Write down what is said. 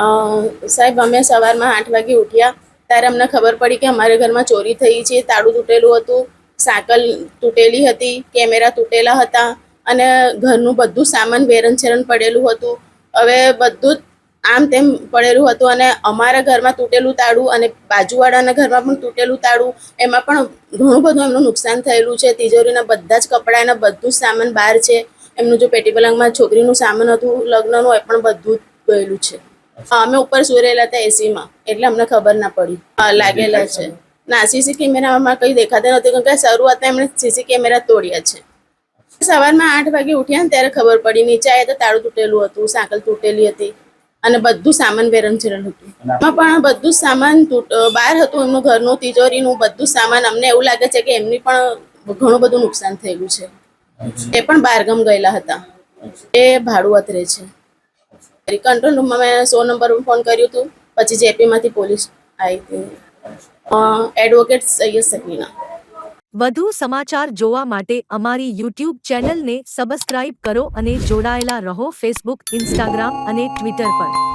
અ, સાહેબ અમે સવારમાં 8 વાગે ઉઠ્યા ત્યારે અમને ખબર પડી કે અમારા ઘરમાં ચોરી થઈ છે. તાળું તૂટેલું હતું, સાયકલ તૂટેલી હતી, કેમેરા તૂટેલા હતા અને ઘરનું બધું સામાન વેરણછેરણ પડેલું હતું. હવે બધું જ આમ તેમ પડેલું હતું અને અમારા ઘરમાં તૂટેલું તાળું અને બાજુવાળાના ઘરમાં પણ તૂટેલું તાળું, એમાં પણ ઘણું બધું એમનું નુકસાન થયેલું છે. તિજોરીના બધા જ કપડાં એના બધું જ સામાન બહાર છે. એમનું જો પેટી પલંગમાં છોકરીનું સામાન હતું લગ્નનું, એ પણ બધું જ ગયેલું છે. અમે ઉપર સુઈ રહેલા હતા એસીમાં, એટલે અમને ખબર ના પડી. લાગેલા છે ના, સીસી કેમેરામાં કંઈ દેખાતા નથી, કેમ કે શરૂઆતમાં એમણે સીસી કેમેરા તોડ્યા છે. સવારમાં 8 વાગે ઉઠ્યા ને ત્યારે ખબર પડી. નીચે આવ્યા તો તાળું તૂટેલું હતું, સાયકલ તૂટેલી હતી અને બધું સામાન વેરણછેરણ હતું. એમાં પણ બધું સામાન બહાર હતું, એમનું ઘરનું તિજોરીનું બધું સામાન. અમને એવું લાગે છે કે એમની પણ ઘણું બધું નુકસાન થયેલું છે. એ પણ બહારગામ ગયેલા હતા. એ ભાડુઆત રહે છે. કંટ્રોલ રૂમમાં મેં 100 નંબર પર ફોન કર્યું હતું. પછી જેપીમાંથી પોલીસ આવી હતી. એડવોકેટ સૈયદ સકીના. વધુ સમાચાર જોવા માટે અમારી યુટ્યુબ ચેનલને સબસ્ક્રાઇબ કરો અને જોડાયેલા રહો ફેસબુક, ઇન્સ્ટાગ્રામ અને ટ્વિટર પર.